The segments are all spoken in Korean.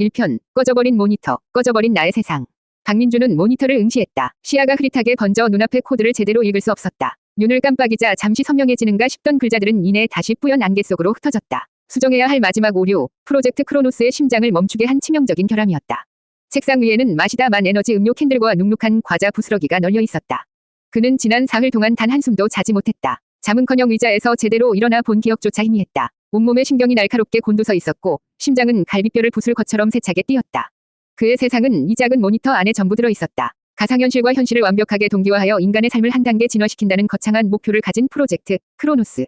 1편, 꺼져버린 모니터, 꺼져버린 나의 세상. 박민주는 모니터를 응시했다. 시야가 흐릿하게 번져 눈앞의 코드를 제대로 읽을 수 없었다. 눈을 깜빡이자 잠시 선명해지는가 싶던 글자들은 이내 다시 뿌연 안개 속으로 흩어졌다. 수정해야 할 마지막 오류, 프로젝트 크로노스의 심장을 멈추게 한 치명적인 결함이었다. 책상 위에는 마시다 만 에너지 음료 캔들과 눅눅한 과자 부스러기가 널려 있었다. 그는 지난 사흘 동안 단 한숨도 자지 못했다. 잠은커녕 의자에서 제대로 일어나 본 기억조차 희미했다. 온몸의 신경이 날카롭게 곤두서 있었고 심장은 갈비뼈를 부술 것처럼 세차게 뛰었다. 그의 세상은 이 작은 모니터 안에 전부 들어 있었다. 가상현실과 현실을 완벽하게 동기화하여 인간의 삶을 한 단계 진화시킨다는 거창한 목표를 가진 프로젝트 크로노스.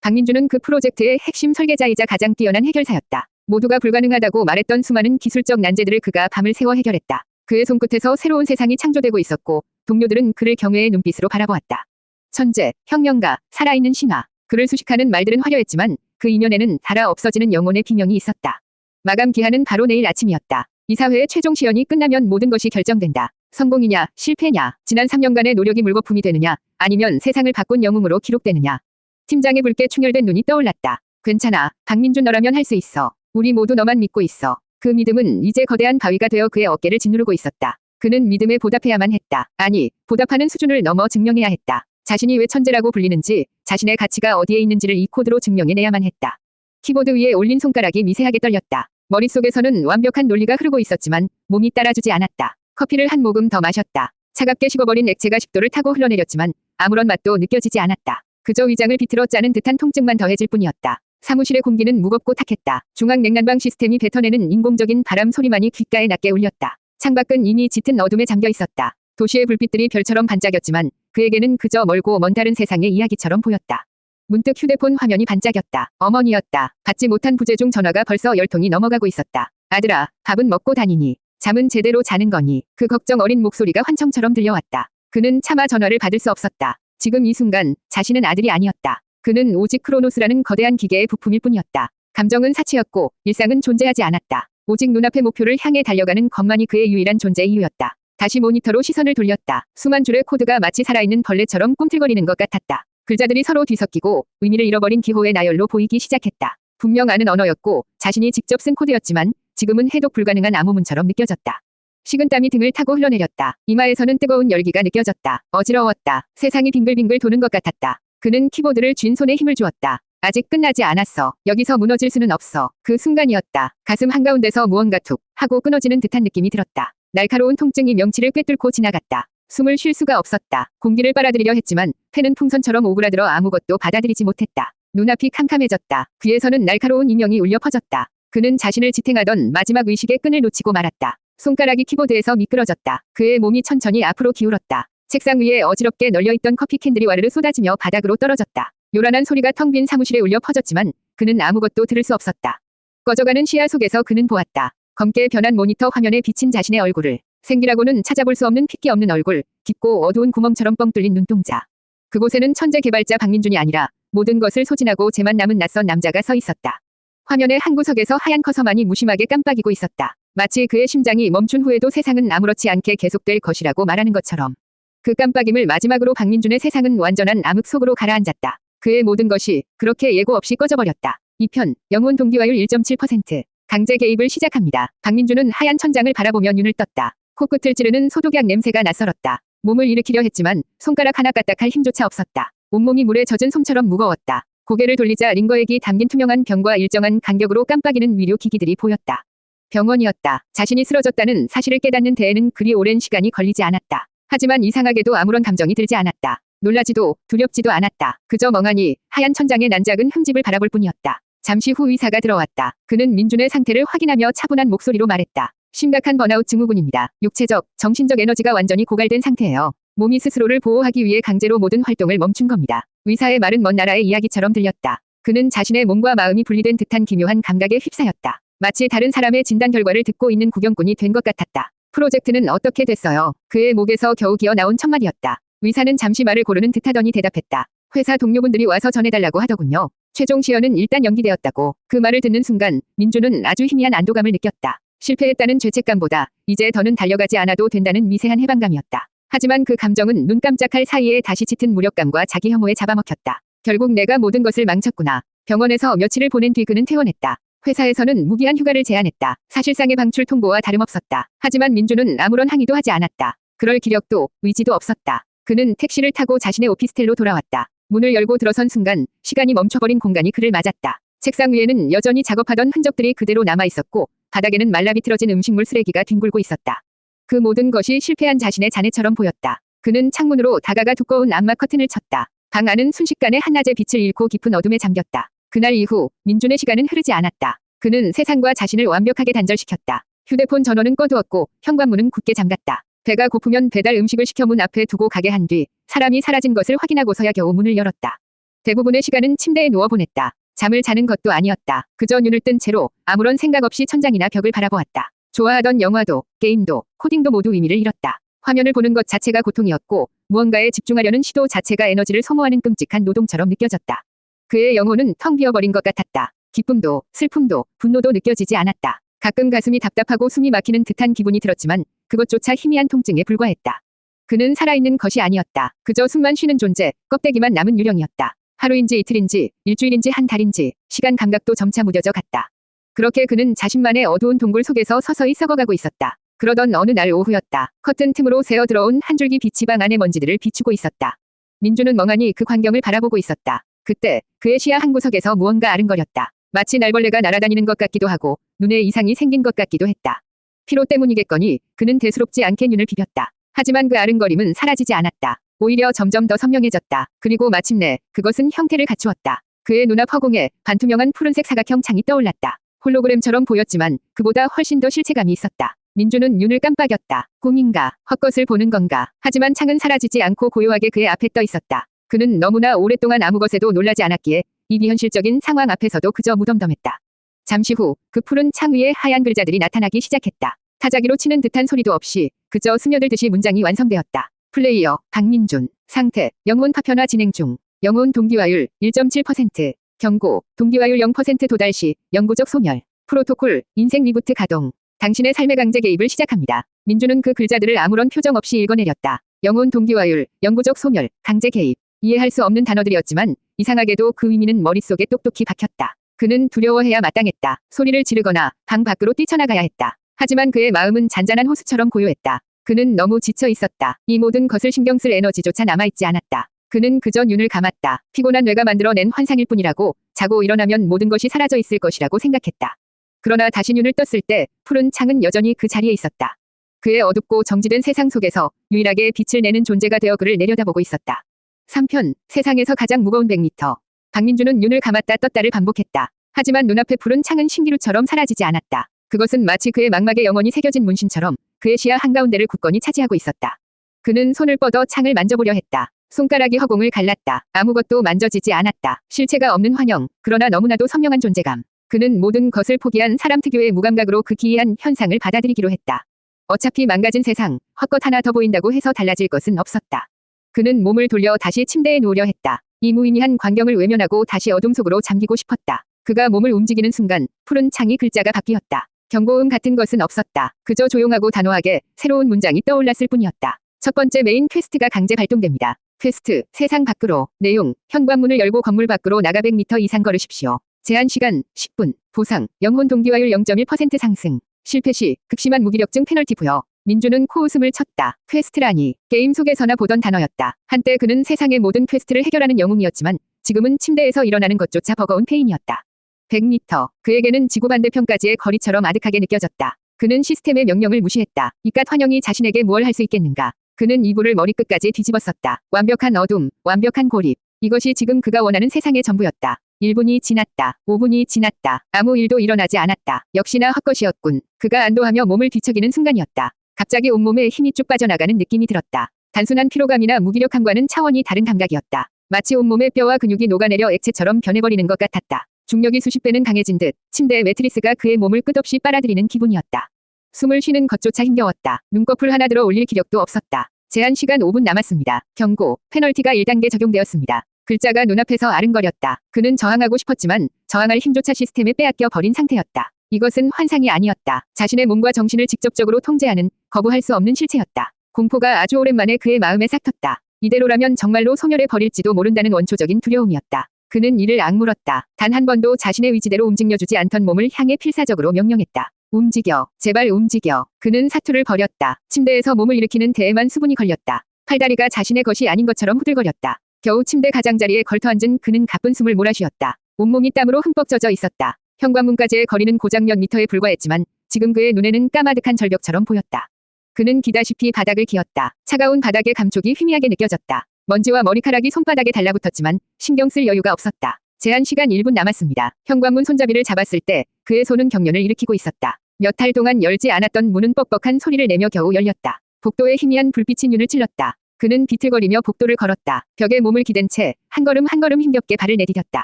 박민주는 그 프로젝트의 핵심 설계자이자 가장 뛰어난 해결사였다. 모두가 불가능하다고 말했던 수많은 기술적 난제들을 그가 밤을 새워 해결했다. 그의 손끝에서 새로운 세상이 창조되고 있었고 동료들은 그를 경외의 눈빛으로 바라보았다. 천재, 혁명가, 살아있는 신화. 그를 수식하는 말들은 화려했지만 그 이면에는 닳아 없어지는 영혼의 비명이 있었다. 마감 기한은 바로 내일 아침이었다. 이사회의 최종 시연이 끝나면 모든 것이 결정된다. 성공이냐, 실패냐, 지난 3년간의 노력이 물거품이 되느냐, 아니면 세상을 바꾼 영웅으로 기록되느냐. 팀장의 붉게 충혈된 눈이 떠올랐다. 괜찮아, 박민준 너라면 할 수 있어. 우리 모두 너만 믿고 있어. 그 믿음은 이제 거대한 바위가 되어 그의 어깨를 짓누르고 있었다. 그는 믿음에 보답해야만 했다. 아니, 보답하는 수준을 넘어 증명해야 했다. 자신이 왜 천재라고 불리는지, 자신의 가치가 어디에 있는지를 이 코드로 증명해내야만 했다. 키보드 위에 올린 손가락이 미세하게 떨렸다. 머릿속에서는 완벽한 논리가 흐르고 있었지만 몸이 따라주지 않았다. 커피를 한 모금 더 마셨다. 차갑게 식어버린 액체가 식도를 타고 흘러내렸지만 아무런 맛도 느껴지지 않았다. 그저 위장을 비틀어 짜는 듯한 통증만 더해질 뿐이었다. 사무실의 공기는 무겁고 탁했다. 중앙 냉난방 시스템이 뱉어내는 인공적인 바람 소리만이 귓가에 낮게 울렸다. 창밖은 이미 짙은 어둠에 잠겨 있었다. 도시의 불빛들이 별처럼 반짝였지만 그에게는 그저 멀고 먼 다른 세상의 이야기처럼 보였다. 문득 휴대폰 화면이 반짝였다. 어머니였다. 받지 못한 부재 중 전화가 벌써 10통이 넘어가고 있었다. 아들아, 밥은 먹고 다니니? 잠은 제대로 자는 거니? 그 걱정 어린 목소리가 환청처럼 들려왔다. 그는 차마 전화를 받을 수 없었다. 지금 이 순간 자신은 아들이 아니었다. 그는 오직 크로노스라는 거대한 기계의 부품일 뿐이었다. 감정은 사치였고 일상은 존재하지 않았다. 오직 눈앞의 목표를 향해 달려가는 것만이 그의 유일한 존재 이유였다. 다시 모니터로 시선을 돌렸다. 수만 줄의 코드가 마치 살아있는 벌레처럼 꿈틀거리는 것 같았다. 글자들이 서로 뒤섞이고 의미를 잃어버린 기호의 나열로 보이기 시작했다. 분명 아는 언어였고 자신이 직접 쓴 코드였지만 지금은 해독 불가능한 암호문처럼 느껴졌다. 식은땀이 등을 타고 흘러내렸다. 이마에서는 뜨거운 열기가 느껴졌다. 어지러웠다. 세상이 빙글빙글 도는 것 같았다. 그는 키보드를 쥔 손에 힘을 주었다. 아직 끝나지 않았어. 여기서 무너질 수는 없어. 그 순간이었다. 가슴 한가운데서 무언가 툭 하고 끊어지는 듯한 느낌이 들었다. 날카로운 통증이 명치를 꿰뚫고 지나갔다. 숨을 쉴 수가 없었다. 공기를 빨아들이려 했지만 폐는 풍선처럼 오그라들어 아무것도 받아들이지 못했다. 눈앞이 캄캄해졌다. 귀에서는 날카로운 이명이 울려 퍼졌다. 그는 자신을 지탱하던 마지막 의식의 끈을 놓치고 말았다. 손가락이 키보드에서 미끄러졌다. 그의 몸이 천천히 앞으로 기울었다. 책상 위에 어지럽게 널려있던 커피 캔들이 와르르 쏟아지며 바닥으로 떨어졌다. 요란한 소리가 텅 빈 사무실에 울려 퍼졌지만 그는 아무것도 들을 수 없었다. 꺼져가는 시야 속에서 그는 보았다. 검게 변한 모니터 화면에 비친 자신의 얼굴을. 생기라고는 찾아볼 수 없는 핏기 없는 얼굴, 깊고 어두운 구멍처럼 뻥 뚫린 눈동자. 그곳에는 천재 개발자 박민준이 아니라 모든 것을 소진하고 재만 남은 낯선 남자가 서 있었다. 화면의 한 구석에서 하얀 커서만이 무심하게 깜빡이고 있었다. 마치 그의 심장이 멈춘 후에도 세상은 아무렇지 않게 계속될 것이라고 말하는 것처럼. 그 깜빡임을 마지막으로 박민준의 세상은 완전한 암흑 속으로 가라앉았다. 그의 모든 것이 그렇게 예고 없이 꺼져버렸다. 2편, 영혼 동기화율 1.7%. 강제 개입을 시작합니다. 박민준은 하얀 천장을 바라보며 눈을 떴다. 코끝을 찌르는 소독약 냄새가 낯설었다. 몸을 일으키려 했지만 손가락 하나 까딱할 힘조차 없었다. 온몸이 물에 젖은 솜처럼 무거웠다. 고개를 돌리자 링거액이 담긴 투명한 병과 일정한 간격으로 깜빡이는 위료 기기들이 보였다. 병원이었다. 자신이 쓰러졌다는 사실을 깨닫는 데에는 그리 오랜 시간이 걸리지 않았다. 하지만 이상하게도 아무런 감정이 들지 않았다. 놀라지도 두렵지도 않았다. 그저 멍하니 하얀 천장의 난작은 흠집을 바라볼 뿐이었다. 잠시 후 의사가 들어왔다. 그는 민준의 상태를 확인하며 차분한 목소리로 말했다. 심각한 번아웃 증후군입니다. 육체적, 정신적 에너지가 완전히 고갈된 상태예요. 몸이 스스로를 보호하기 위해 강제로 모든 활동을 멈춘 겁니다. 의사의 말은 먼 나라의 이야기처럼 들렸다. 그는 자신의 몸과 마음이 분리된 듯한 기묘한 감각에 휩싸였다. 마치 다른 사람의 진단 결과를 듣고 있는 구경꾼이 된 것 같았다. 프로젝트는 어떻게 됐어요? 그의 목에서 겨우 기어 나온 첫마디였다. 의사는 잠시 말을 고르는 듯하더니 대답했다. 회사 동료분들이 와서 전해달라고 하더군요. 최종 시연은 일단 연기되었다고. 그 말을 듣는 순간 민준은 아주 희미한 안도감을 느꼈다. 실패했다는 죄책감보다 이제 더는 달려가지 않아도 된다는 미세한 해방감이었다. 하지만 그 감정은 눈 깜짝할 사이에 다시 짙은 무력감과 자기 혐오에 잡아먹혔다. 결국 내가 모든 것을 망쳤구나. 병원에서 며칠을 보낸 뒤 그는 퇴원했다. 회사에서는 무기한 휴가를 제안했다. 사실상의 방출 통보와 다름없었다. 하지만 민주는 아무런 항의도 하지 않았다. 그럴 기력도 의지도 없었다. 그는 택시를 타고 자신의 오피스텔로 돌아왔다. 문을 열고 들어선 순간 시간이 멈춰버린 공간이 그를 맞았다. 책상 위에는 여전히 작업하던 흔적들이 그대로 남아있었고 바닥에는 말라비틀어진 음식물 쓰레기가 뒹굴고 있었다. 그 모든 것이 실패한 자신의 잔해처럼 보였다. 그는 창문으로 다가가 두꺼운 암막 커튼을 쳤다. 방 안은 순식간에 한낮의 빛을 잃고 깊은 어둠에 잠겼다. 그날 이후 민준의 시간은 흐르지 않았다. 그는 세상과 자신을 완벽하게 단절시켰다. 휴대폰 전원은 꺼두었고 현관문은 굳게 잠갔다. 배가 고프면 배달 음식을 시켜 문 앞에 두고 가게 한 뒤 사람이 사라진 것을 확인하고서야 겨우 문을 열었다. 대부분의 시간은 침대에 누워 보냈다. 잠을 자는 것도 아니었다. 그저 눈을 뜬 채로 아무런 생각 없이 천장이나 벽을 바라보았다. 좋아하던 영화도, 게임도, 코딩도 모두 의미를 잃었다. 화면을 보는 것 자체가 고통이었고 무언가에 집중하려는 시도 자체가 에너지를 소모하는 끔찍한 노동처럼 느껴졌다. 그의 영혼은 텅 비어버린 것 같았다. 기쁨도, 슬픔도, 분노도 느껴지지 않았다. 가끔 가슴이 답답하고 숨이 막히는 듯한 기분이 들었지만 그것조차 희미한 통증에 불과했다. 그는 살아있는 것이 아니었다. 그저 숨만 쉬는 존재, 껍데기만 남은 유령이었다. 하루인지 이틀인지, 일주일인지 한 달인지, 시간 감각도 점차 무뎌져 갔다. 그렇게 그는 자신만의 어두운 동굴 속에서 서서히 썩어가고 있었다. 그러던 어느 날 오후였다. 커튼 틈으로 새어 들어온 한 줄기 빛이 방 안의 먼지들을 비추고 있었다. 민주는 멍하니 그 광경을 바라보고 있었다. 그때 그의 시야 한 구석에서 무언가 아른거렸다. 마치 날벌레가 날아다니는 것 같기도 하고 눈에 이상이 생긴 것 같기도 했다. 피로 때문이겠거니 그는 대수롭지 않게 눈을 비볐다. 하지만 그 아른거림은 사라지지 않았다. 오히려 점점 더 선명해졌다. 그리고 마침내 그것은 형태를 갖추었다. 그의 눈앞 허공에 반투명한 푸른색 사각형 창이 떠올랐다. 홀로그램처럼 보였지만 그보다 훨씬 더 실체감이 있었다. 민주는 눈을 깜빡였다. 꿈인가, 헛것을 보는 건가. 하지만 창은 사라지지 않고 고요하게 그의 앞에 떠 있었다. 그는 너무나 오랫동안 아무 것에도 놀라지 않았기에 이 비현실적인 상황 앞에서도 그저 무덤덤했다. 잠시 후 그 푸른 창 위에 하얀 글자들이 나타나기 시작했다. 타자기로 치는 듯한 소리도 없이 그저 스며들듯이 문장이 완성되었다. 플레이어, 박민준. 상태, 영혼 파편화 진행 중. 영혼 동기화율 1.7%. 경고, 동기화율 0% 도달 시 영구적 소멸. 프로토콜, 인생 리부트 가동. 당신의 삶의 강제 개입을 시작합니다. 민주는 그 글자들을 아무런 표정 없이 읽어내렸다. 영혼 동기화율, 영구적 소멸, 강제 개입. 이해할 수 없는 단어들이었지만 이상하게도 그 의미는 머릿속에 똑똑히 박혔다. 그는 두려워해야 마땅했다. 소리를 지르거나 방 밖으로 뛰쳐나가야 했다. 하지만 그의 마음은 잔잔한 호수처럼 고요했다. 그는 너무 지쳐 있었다. 이 모든 것을 신경 쓸 에너지조차 남아있지 않았다. 그는 그저 눈을 감았다. 피곤한 뇌가 만들어낸 환상일 뿐이라고, 자고 일어나면 모든 것이 사라져 있을 것이라고 생각했다. 그러나 다시 눈을 떴을 때 푸른 창은 여전히 그 자리에 있었다. 그의 어둡고 정지된 세상 속에서 유일하게 빛을 내는 존재가 되어 그를 내려다보고 있었다. 3편, 세상에서 가장 무거운 100m. 박민주는 눈을 감았다 떴다를 반복했다. 하지만 눈앞의 푸른 창은 신기루처럼 사라지지 않았다. 그것은 마치 그의 망막에 영원히 새겨진 문신처럼 그의 시야 한가운데를 굳건히 차지하고 있었다. 그는 손을 뻗어 창을 만져보려 했다. 손가락이 허공을 갈랐다. 아무것도 만져지지 않았다. 실체가 없는 환영, 그러나 너무나도 선명한 존재감. 그는 모든 것을 포기한 사람 특유의 무감각으로 그 기이한 현상을 받아들이기로 했다. 어차피 망가진 세상, 헛것 하나 더 보인다고 해서 달라질 것은 없었다. 그는 몸을 돌려 다시 침대에 누우려 했다. 이 무의미한 광경을 외면하고 다시 어둠 속으로 잠기고 싶었다. 그가 몸을 움직이는 순간 푸른 창이 글자가 바뀌었다. 경고음 같은 것은 없었다. 그저 조용하고 단호하게 새로운 문장이 떠올랐을 뿐이었다. 첫 번째 메인 퀘스트가 강제 발동됩니다. 퀘스트, 세상 밖으로. 내용, 현관문을 열고 건물 밖으로 나가 100m 이상 걸으십시오. 제한 시간, 10분. 보상, 영혼 동기화율 0.1% 상승. 실패 시, 극심한 무기력증 페널티 부여. 민주는 코웃음을 쳤다. 퀘스트라니, 게임 속에서나 보던 단어였다. 한때 그는 세상의 모든 퀘스트를 해결하는 영웅이었지만 지금은 침대에서 일어나는 것조차 버거운 페인이었다. 100m, 그에게는 지구 반대편까지의 거리처럼 아득하게 느껴졌다. 그는 시스템의 명령을 무시했다. 이깟 환영이 자신에게 무얼 할 수 있겠는가. 그는 이불을 머리끝까지 뒤집었었다. 완벽한 어둠, 완벽한 고립. 이것이 지금 그가 원하는 세상의 전부였다. 1분이 지났다. 5분이 지났다. 아무 일도 일어나지 않았다. 역시나 헛것이었군. 그가 안도하며 몸을 뒤척이는 순간이었다. 갑자기 온몸에 힘이 쭉 빠져나가는 느낌이 들었다. 단순한 피로감이나 무기력함과는 차원이 다른 감각이었다. 마치 온몸의 뼈와 근육이 녹아내려 액체처럼 변해버리는 것 같았다. 중력이 수십 배는 강해진 듯 침대의 매트리스가 그의 몸을 끝없이 빨아들이는 기분이었다. 숨을 쉬는 것조차 힘겨웠다. 눈꺼풀 하나 들어 올릴 기력도 없었다. 제한 시간 5분 남았습니다. 경고, 페널티가 1단계 적용되었습니다. 글자가 눈앞에서 아른거렸다. 그는 저항하고 싶었지만 저항할 힘조차 시스템에 빼앗겨 버린 상태였다. 이것은 환상이 아니었다. 자신의 몸과 정신을 직접적으로 통제하는 거부할 수 없는 실체였다. 공포가 아주 오랜만에 그의 마음에 싹 텄다. 이대로라면 정말로 소멸해 버릴지도 모른다는 원초적인 두려움이었다. 그는 이를 악물었다. 단 한 번도 자신의 의지대로 움직여주지 않던 몸을 향해 필사적으로 명령했다. 움직여. 제발 움직여. 그는 사투를 벌였다. 침대에서 몸을 일으키는 대에만 수분이 걸렸다. 팔다리가 자신의 것이 아닌 것처럼 후들거렸다. 겨우 침대 가장자리에 걸터앉은 그는 가쁜 숨을 몰아쉬었다. 온몸이 땀으로 흠뻑 젖어 있었다. 현관문까지의 거리는 고작 몇 미터에 불과했지만 지금 그의 눈에는 까마득한 절벽처럼 보였다. 그는 기다시피 바닥을 기었다. 차가운 바닥의 감촉이 희미하게 느껴졌다. 먼지와 머리카락이 손바닥에 달라붙었지만 신경 쓸 여유가 없었다. 제한 시간 1분 남았습니다. 현관문 손잡이를 잡았을 때 그의 손은 경련을 일으키고 있었다. 몇 달 동안 열지 않았던 문은 뻑뻑한 소리를 내며 겨우 열렸다. 복도에 희미한 불빛이 눈을 찔렀다. 그는 비틀거리며 복도를 걸었다. 벽에 몸을 기댄 채 한 걸음 한 걸음 힘겹게 발을 내디뎠다.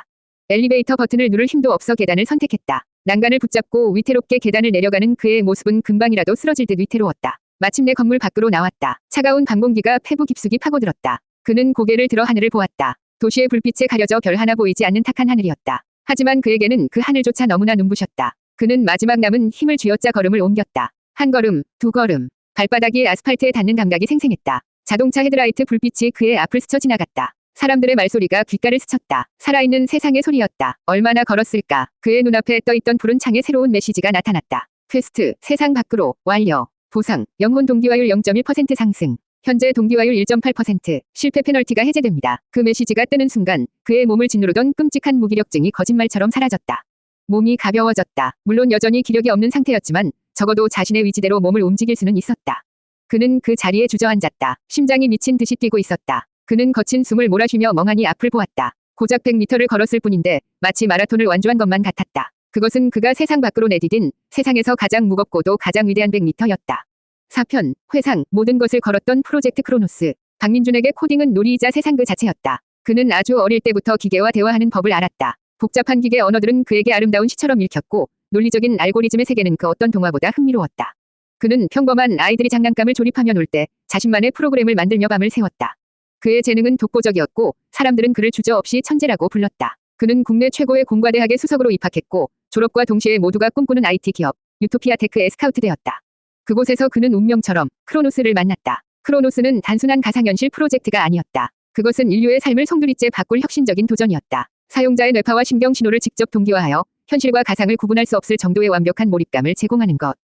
엘리베이터 버튼을 누를 힘도 없어 계단을 선택했다. 난간을 붙잡고 위태롭게 계단을 내려가는 그의 모습은 금방이라도 쓰러질 듯 위태로웠다. 마침내 건물 밖으로 나왔다. 차가운 밤공기가 폐부 깊숙이 파고들었다. 그는 고개를 들어 하늘을 보았다. 도시의 불빛에 가려져 별 하나 보이지 않는 탁한 하늘이었다. 하지만 그에게는 그 하늘조차 너무나 눈부셨다. 그는 마지막 남은 힘을 쥐어짜 걸음을 옮겼다. 한 걸음, 두 걸음. 발바닥이 아스팔트에 닿는 감각이 생생했다. 자동차 헤드라이트 불빛이 그의 앞을 스쳐 지나갔다. 사람들의 말소리가 귓가를 스쳤다. 살아있는 세상의 소리였다. 얼마나 걸었을까. 그의 눈앞에 떠있던 푸른 창에 새로운 메시지가 나타났다. 퀘스트, 세상 밖으로, 완료. 보상, 영혼 동기화율 0.1% 상승. 현재 동기화율 1.8%, 실패 페널티가 해제됩니다. 그 메시지가 뜨는 순간 그의 몸을 짓누르던 끔찍한 무기력증이 거짓말처럼 사라졌다. 몸이 가벼워졌다. 물론 여전히 기력이 없는 상태였지만 적어도 자신의 의지대로 몸을 움직일 수는 있었다. 그는 그 자리에 주저앉았다. 심장이 미친 듯이 뛰고 있었다. 그는 거친 숨을 몰아쉬며 멍하니 앞을 보았다. 고작 100m를 걸었을 뿐인데 마치 마라톤을 완주한 것만 같았다. 그것은 그가 세상 밖으로 내디딘 세상에서 가장 무겁고도 가장 위대한 100m였다. 4편, 회상, 모든 것을 걸었던 프로젝트 크로노스. 박민준에게 코딩은 놀이이자 세상 그 자체였다. 그는 아주 어릴 때부터 기계와 대화하는 법을 알았다. 복잡한 기계 언어들은 그에게 아름다운 시처럼 읽혔고 논리적인 알고리즘의 세계는 그 어떤 동화보다 흥미로웠다. 그는 평범한 아이들이 장난감을 조립하며 놀 때 자신만의 프로그램을 만들며 밤을 새웠다. 그의 재능은 독보적이었고 사람들은 그를 주저없이 천재라고 불렀다. 그는 국내 최고의 공과대학에 수석으로 입학했고 졸업과 동시에 모두가 꿈꾸는 IT 기업 유토피아 테크에 스카우트되었다. 그곳에서 그는 운명처럼 크로노스를 만났다. 크로노스는 단순한 가상현실 프로젝트가 아니었다. 그것은 인류의 삶을 송두리째 바꿀 혁신적인 도전이었다. 사용자의 뇌파와 신경 신호를 직접 동기화하여 현실과 가상을 구분할 수 없을 정도의 완벽한 몰입감을 제공하는 것.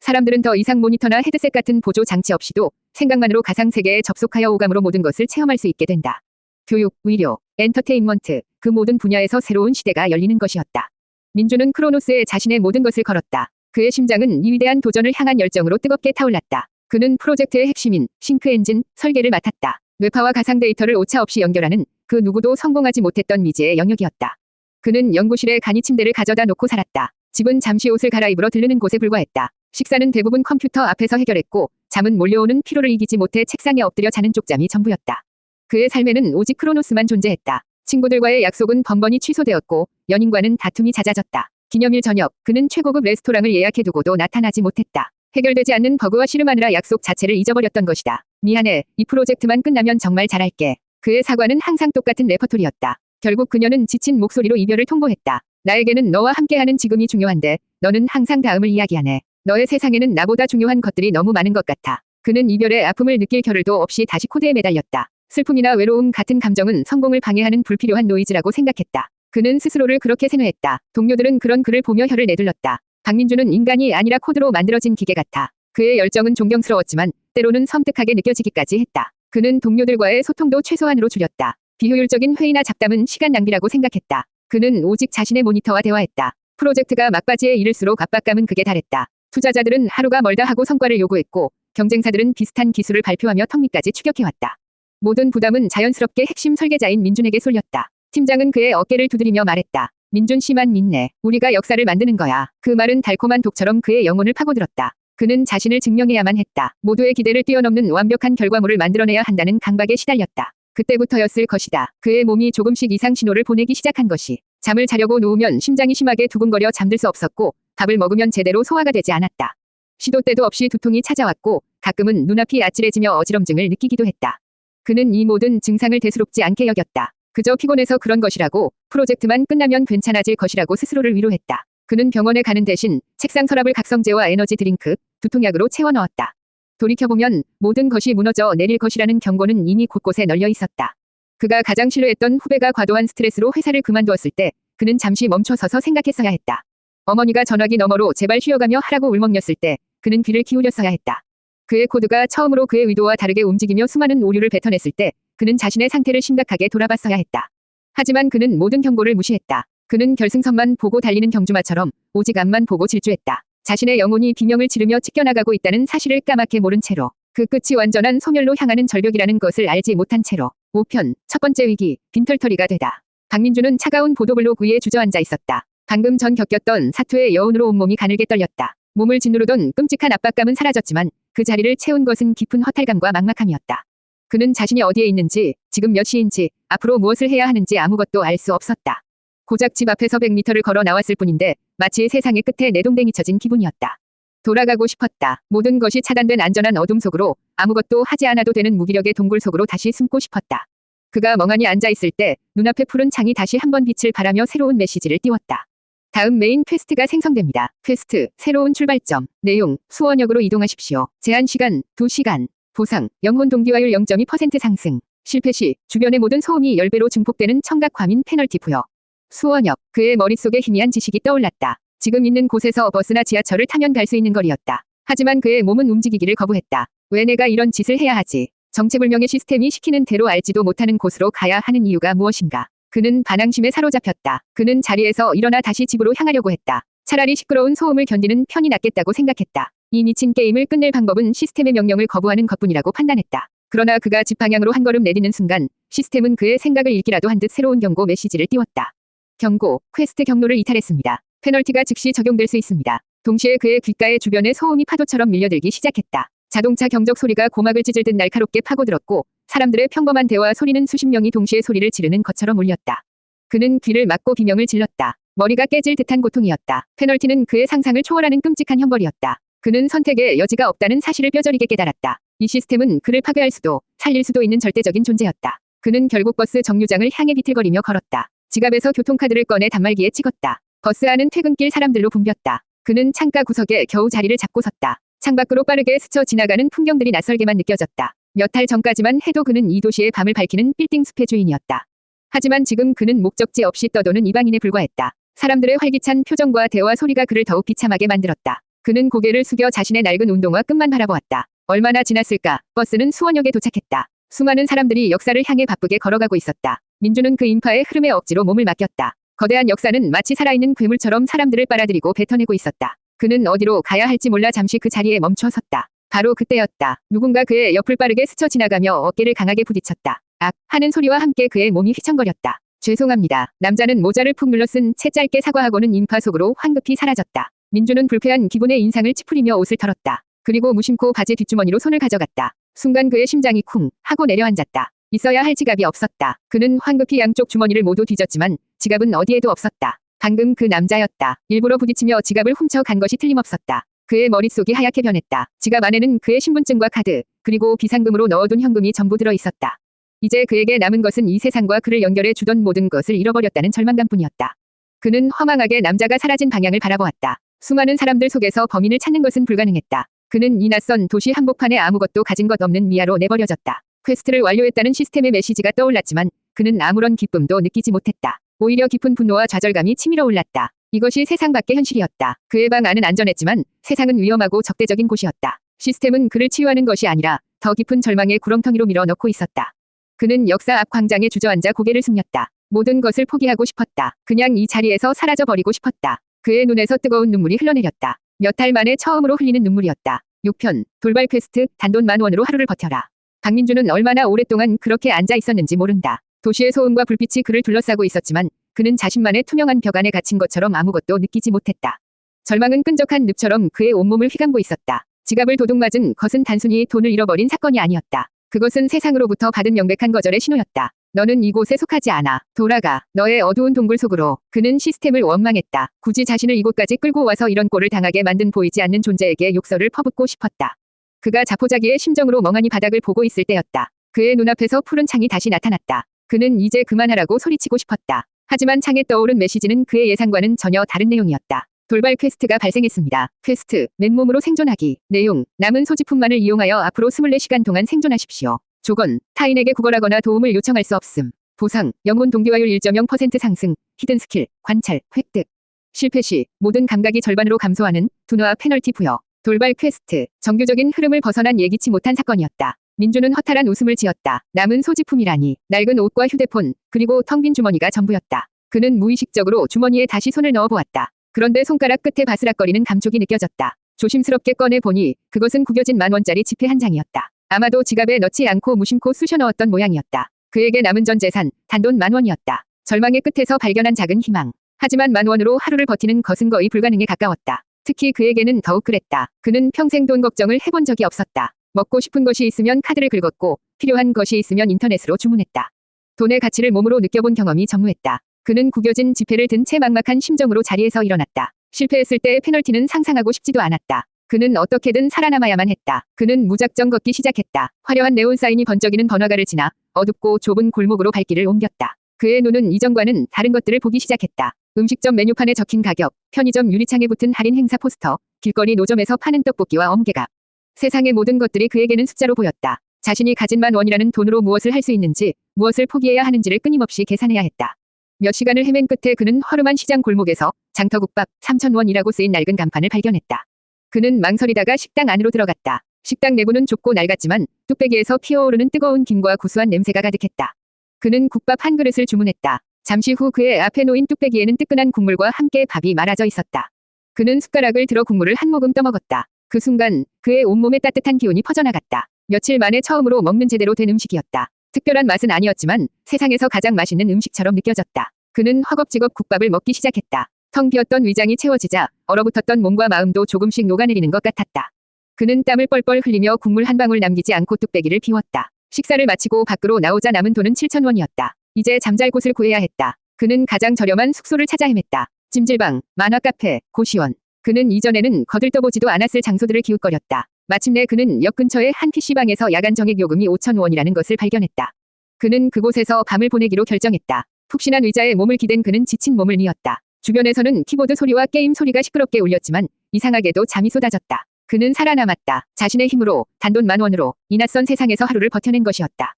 사람들은 더 이상 모니터나 헤드셋 같은 보조 장치 없이도 생각만으로 가상 세계에 접속하여 오감으로 모든 것을 체험할 수 있게 된다. 교육, 의료, 엔터테인먼트, 그 모든 분야에서 새로운 시대가 열리는 것이었다. 민주는 크로노스에 자신의 모든 것을 걸었다. 그의 심장은 이 위대한 도전을 향한 열정으로 뜨겁게 타올랐다. 그는 프로젝트의 핵심인 싱크 엔진 설계를 맡았다. 뇌파와 가상 데이터를 오차없이 연결하는 그 누구도 성공하지 못했던 미지의 영역이었다. 그는 연구실에 간이 침대를 가져다 놓고 살았다. 집은 잠시 옷을 갈아입으러 들르는 곳에 불과했다. 식사는 대부분 컴퓨터 앞에서 해결했고 잠은 몰려오는 피로를 이기지 못해 책상에 엎드려 자는 쪽잠이 전부였다. 그의 삶에는 오직 크로노스만 존재했다. 친구들과의 약속은 번번이 취소되었고 연인과는 다툼이 잦아졌다. 기념일 저녁 그는 최고급 레스토랑을 예약해두고도 나타나지 못했다. 해결되지 않는 버그와 씨름하느라 약속 자체를 잊어버렸던 것이다. 미안해. 이 프로젝트만 끝나면 정말 잘할게. 그의 사과는 항상 똑같은 레퍼토리였다. 결국 그녀는 지친 목소리로 이별을 통보했다. 나에게는 너와 함께하는 지금이 중요한데 너는 항상 다음을 이야기하네. 너의 세상에는 나보다 중요한 것들이 너무 많은 것 같아. 그는 이별의 아픔을 느낄 겨를도 없이 다시 코드에 매달렸다. 슬픔이나 외로움 같은 감정은 성공을 방해하는 불필요한 노이즈라고 생각했다. 그는 스스로를 그렇게 세뇌했다. 동료들은 그런 그를 보며 혀를 내둘렀다. 박민주는 인간이 아니라 코드로 만들어진 기계 같아. 그의 열정은 존경스러웠지만 때로는 섬뜩하게 느껴지기까지 했다. 그는 동료들과의 소통도 최소한으로 줄였다. 비효율적인 회의나 잡담은 시간 낭비라고 생각했다. 그는 오직 자신의 모니터와 대화했다. 프로젝트가 막바지에 이를수록 압박감은 극에 달했다. 투자자들은 하루가 멀다 하고 성과를 요구했고 경쟁사들은 비슷한 기술을 발표하며 턱밑까지 추격해왔다. 모든 부담은 자연스럽게 핵심 설계자인 민준에게 쏠렸다. 팀장은 그의 어깨를 두드리며 말했다. 민준 씨만 믿네. 우리가 역사를 만드는 거야. 그 말은 달콤한 독처럼 그의 영혼을 파고들었다. 그는 자신을 증명해야만 했다. 모두의 기대를 뛰어넘는 완벽한 결과물을 만들어내야 한다는 강박에 시달렸다. 그때부터였을 것이다. 그의 몸이 조금씩 이상 신호를 보내기 시작한 것이. 잠을 자려고 누우면 심장이 심하게 두근거려 잠들 수 없었고 밥을 먹으면 제대로 소화가 되지 않았다. 시도 때도 없이 두통이 찾아왔고 가끔은 눈앞이 아찔해지며 어지럼증을 느끼기도 했다. 그는 이 모든 증상을 대수롭지 않게 여겼다. 그저 피곤해서 그런 것이라고 프로젝트만 끝나면 괜찮아질 것이라고 스스로를 위로했다. 그는 병원에 가는 대신 책상 서랍을 각성제와 에너지 드링크, 두통약으로 채워 넣었다. 돌이켜보면 모든 것이 무너져 내릴 것이라는 경고는 이미 곳곳에 널려 있었다. 그가 가장 신뢰했던 후배가 과도한 스트레스로 회사를 그만두었을 때 그는 잠시 멈춰서서 생각했어야 했다. 어머니가 전화기 너머로 제발 쉬어가며 하라고 울먹였을 때 그는 귀를 기울였어야 했다. 그의 코드가 처음으로 그의 의도와 다르게 움직이며 수많은 오류를 뱉어냈을 때 그는 자신의 상태를 심각하게 돌아봤어야 했다. 하지만 그는 모든 경고를 무시했다. 그는 결승선만 보고 달리는 경주마처럼 오직 앞만 보고 질주했다. 자신의 영혼이 비명을 지르며 찢겨나가고 있다는 사실을 까맣게 모른 채로 그 끝이 완전한 소멸로 향하는 절벽이라는 것을 알지 못한 채로 5편 첫 번째 위기 빈털터리가 되다. 박민주는 차가운 보도블록 위에 주저앉아 있었다. 방금 전 겪었던 사투의 여운으로 온몸이 가늘게 떨렸다. 몸을 짓누르던 끔찍한 압박감은 사라졌지만 그 자리를 채운 것은 깊은 허탈감과 막막함이었다. 그는 자신이 어디에 있는지, 지금 몇 시인지, 앞으로 무엇을 해야 하는지 아무것도 알 수 없었다. 고작 집 앞에서 100m를 걸어 나왔을 뿐인데 마치 세상의 끝에 내동댕이 쳐진 기분이었다. 돌아가고 싶었다. 모든 것이 차단된 안전한 어둠 속으로 아무것도 하지 않아도 되는 무기력의 동굴 속으로 다시 숨고 싶었다. 그가 멍하니 앉아있을 때 눈앞에 푸른 창이 다시 한번 빛을 발하며 새로운 메시지를 띄웠다. 다음 메인 퀘스트가 생성됩니다. 퀘스트, 새로운 출발점, 내용, 수원역으로 이동하십시오. 제한 시간, 2시간. 보상, 영혼 동기화율 0.2% 상승. 실패 시 주변의 모든 소음이 10배로 증폭되는 청각 과민 페널티 부여. 수원역, 그의 머릿속에 희미한 지식이 떠올랐다. 지금 있는 곳에서 버스나 지하철을 타면 갈 수 있는 거리였다. 하지만 그의 몸은 움직이기를 거부했다. 왜 내가 이런 짓을 해야 하지? 정체불명의 시스템이 시키는 대로 알지도 못하는 곳으로 가야 하는 이유가 무엇인가? 그는 반항심에 사로잡혔다. 그는 자리에서 일어나 다시 집으로 향하려고 했다. 차라리 시끄러운 소음을 견디는 편이 낫겠다고 생각했다. 이 미친 게임을 끝낼 방법은 시스템의 명령을 거부하는 것뿐이라고 판단했다. 그러나 그가 집 방향으로 한 걸음 내디는 순간 시스템은 그의 생각을 읽기라도 한 듯 새로운 경고 메시지를 띄웠다. 경고, 퀘스트 경로를 이탈했습니다. 페널티가 즉시 적용될 수 있습니다. 동시에 그의 귓가에 주변의 소음이 파도처럼 밀려들기 시작했다. 자동차 경적 소리가 고막을 찢을 듯 날카롭게 파고들었고 사람들의 평범한 대화 소리는 수십 명이 동시에 소리를 지르는 것처럼 울렸다. 그는 귀를 막고 비명을 질렀다. 머리가 깨질 듯한 고통이었다. 페널티는 그의 상상을 초월하는 끔찍한 형벌이었다. 그는 선택의 여지가 없다는 사실을 뼈저리게 깨달았다. 이 시스템은 그를 파괴할 수도 살릴 수도 있는 절대적인 존재였다. 그는 결국 버스 정류장을 향해 비틀거리며 걸었다. 지갑에서 교통카드를 꺼내 단말기에 찍었다. 버스 안은 퇴근길 사람들로 붐볐다. 그는 창가 구석에 겨우 자리를 잡고 섰다. 창밖으로 빠르게 스쳐 지나가는 풍경들이 낯설게만 느껴졌다. 몇 달 전까지만 해도 그는 이 도시의 밤을 밝히는 빌딩 숲의 주인이었다. 하지만 지금 그는 목적지 없이 떠도는 이방인에 불과했다. 사람들의 활기찬 표정과 대화 소리가 그를 더욱 비참하게 만들었다. 그는 고개를 숙여 자신의 낡은 운동화 끝만 바라보았다. 얼마나 지났을까? 버스는 수원역에 도착했다. 수많은 사람들이 역사를 향해 바쁘게 걸어가고 있었다. 민주는 그 인파의 흐름에 억지로 몸을 맡겼다. 거대한 역사는 마치 살아있는 괴물처럼 사람들을 빨아들이고 뱉어내고 있었다. 그는 어디로 가야 할지 몰라 잠시 그 자리에 멈춰 섰다. 바로 그때였다. 누군가 그의 옆을 빠르게 스쳐 지나가며 어깨를 강하게 부딪혔다. 악! 하는 소리와 함께 그의 몸이 휘청거렸다. 죄송합니다. 남자는 모자를 푹 눌러 쓴 채 짧게 사과하고는 인파 속으로 황급히 사라졌다. 민주는 불쾌한 기분의 인상을 찌푸리며 옷을 털었다. 그리고 무심코 바지 뒷주머니로 손을 가져갔다. 순간 그의 심장이 쿵 하고 내려앉았다. 있어야 할 지갑이 없었다. 그는 황급히 양쪽 주머니를 모두 뒤졌지만 지갑은 어디에도 없었다. 방금 그 남자였다. 일부러 부딪히며 지갑을 훔쳐간 것이 틀림없었다. 그의 머릿속이 하얗게 변했다. 지갑 안에는 그의 신분증과 카드, 그리고 비상금으로 넣어둔 현금이 전부 들어 있었다. 이제 그에게 남은 것은 이 세상과 그를 연결해 주던 모든 것을 잃어버렸다는 절망감뿐이었다. 그는 허망하게 남자가 사라진 방향을 바라보았다. 수많은 사람들 속에서 범인을 찾는 것은 불가능했다. 그는 이 낯선 도시 한복판에 아무것도 가진 것 없는 미아로 내버려졌다. 퀘스트를 완료했다는 시스템의 메시지가 떠올랐지만 그는 아무런 기쁨도 느끼지 못했다. 오히려 깊은 분노와 좌절감이 치밀어 올랐다. 이것이 세상 밖의 현실이었다. 그의 방 안은 안전했지만 세상은 위험하고 적대적인 곳이었다. 시스템은 그를 치유하는 것이 아니라 더 깊은 절망의 구렁텅이로 밀어넣고 있었다. 그는 역사 앞 광장에 주저앉아 고개를 숙였다. 모든 것을 포기하고 싶었다. 그냥 이 자리에서 사라져버리고 싶었다. 그의 눈에서 뜨거운 눈물이 흘러내렸다. 몇 달 만에 처음으로 흘리는 눈물이었다. 6편, 돌발 퀘스트, 단돈 10,000원으로 하루를 버텨라. 박민주는 얼마나 오랫동안 그렇게 앉아 있었는지 모른다. 도시의 소음과 불빛이 그를 둘러싸고 있었지만 그는 자신만의 투명한 벽 안에 갇힌 것처럼 아무것도 느끼지 못했다. 절망은 끈적한 늪처럼 그의 온몸을 휘감고 있었다. 지갑을 도둑맞은 것은 단순히 돈을 잃어버린 사건이 아니었다. 그것은 세상으로부터 받은 명백한 거절의 신호였다. 너는 이곳에 속하지 않아. 돌아가. 너의 어두운 동굴 속으로. 그는 시스템을 원망했다. 굳이 자신을 이곳까지 끌고 와서 이런 꼴을 당하게 만든 보이지 않는 존재에게 욕설을 퍼붓고 싶었다. 그가 자포자기의 심정으로 멍하니 바닥을 보고 있을 때였다. 그의 눈앞에서 푸른 창이 다시 나타났다. 그는 이제 그만하라고 소리치고 싶었다. 하지만 창에 떠오른 메시지는 그의 예상과는 전혀 다른 내용이었다. 돌발 퀘스트가 발생했습니다. 퀘스트, 맨몸으로 생존하기. 내용, 남은 소지품만을 이용하여 앞으로 24시간 동안 생존하십시오. 조건, 타인에게 구걸하거나 도움을 요청할 수 없음. 보상, 영혼 동기화율 1.0% 상승, 히든 스킬, 관찰, 획득. 실패 시 모든 감각이 절반으로 감소하는 둔화 페널티 부여. 돌발 퀘스트, 정규적인 흐름을 벗어난 예기치 못한 사건이었다. 민주는 허탈한 웃음을 지었다. 남은 소지품이라니, 낡은 옷과 휴대폰, 그리고 텅 빈 주머니가 전부였다. 그는 무의식적으로 주머니에 다시 손을 넣어보았다. 그런데 손가락 끝에 바스락거리는 감촉이 느껴졌다. 조심스럽게 꺼내보니 그것은 구겨진 10,000원짜리 지폐 한 장이었다. 아마도 지갑에 넣지 않고 무심코 쑤셔 넣었던 모양이었다. 그에게 남은 전 재산, 단돈 10,000원이었다. 절망의 끝에서 발견한 작은 희망. 하지만 10,000원으로 하루를 버티는 것은 거의 불가능에 가까웠다. 특히 그에게는 더욱 그랬다. 그는 평생 돈 걱정을 해본 적이 없었다. 먹고 싶은 것이 있으면 카드를 긁었고 필요한 것이 있으면 인터넷으로 주문했다. 돈의 가치를 몸으로 느껴본 경험이 전무했다. 그는 구겨진 지폐를 든 채 막막한 심정으로 자리에서 일어났다. 실패했을 때의 페널티는 상상하고 싶지도 않았다. 그는 어떻게든 살아남아야만 했다. 그는 무작정 걷기 시작했다. 화려한 네온 사인이 번쩍이는 번화가를 지나 어둡고 좁은 골목으로 발길을 옮겼다. 그의 눈은 이전과는 다른 것들을 보기 시작했다. 음식점 메뉴판에 적힌 가격, 편의점 유리창에 붙은 할인 행사 포스터, 길거리 노점에서 파는 떡볶이와 엄개가. 세상의 모든 것들이 그에게는 숫자로 보였다. 자신이 가진 10,000원이라는 돈으로 무엇을 할 수 있는지, 무엇을 포기해야 하는지를 끊임없이 계산해야 했다. 몇 시간을 헤맨 끝에 그는 허름한 시장 골목에서 장터국밥 3,000원이라고 쓰인 낡은 간판을 발견했다. 그는 망설이다가 식당 안으로 들어갔다. 식당 내부는 좁고 낡았지만 뚝배기에서 피어오르는 뜨거운 김과 구수한 냄새가 가득했다. 그는 국밥 한 그릇을 주문했다. 잠시 후 그의 앞에 놓인 뚝배기에는 뜨끈한 국물과 함께 밥이 말아져 있었다. 그는 숟가락을 들어 국물을 한 모금 떠먹었다. 그 순간 그의 온몸에 따뜻한 기운이 퍼져나갔다. 며칠 만에 처음으로 먹는 제대로 된 음식이었다. 특별한 맛은 아니었지만 세상에서 가장 맛있는 음식처럼 느껴졌다. 그는 허겁지겁 국밥을 먹기 시작했다. 텅 비었던 위장이 채워지자 얼어붙었던 몸과 마음도 조금씩 녹아내리는 것 같았다. 그는 땀을 뻘뻘 흘리며 국물 한 방울 남기지 않고 뚝배기를 비웠다. 식사를 마치고 밖으로 나오자 남은 돈은 7,000원이었다. 이제 잠잘 곳을 구해야 했다. 그는 가장 저렴한 숙소를 찾아 헤맸다. 찜질방, 만화 카페, 고시원. 그는 이전에는 거들떠보지도 않았을 장소들을 기웃거렸다. 마침내 그는 역 근처의 한 PC방에서 야간 정액 요금이 5,000원이라는 것을 발견했다. 그는 그곳에서 밤을 보내기로 결정했다. 푹신한 의자에 몸을 기댄 그는 지친 몸을 뉘었다. 주변에서는 키보드 소리와 게임 소리가 시끄럽게 울렸지만 이상하게도 잠이 쏟아졌다. 그는 살아남았다. 자신의 힘으로, 단돈 10,000원으로 이 낯선 세상에서 하루를 버텨낸 것이었다.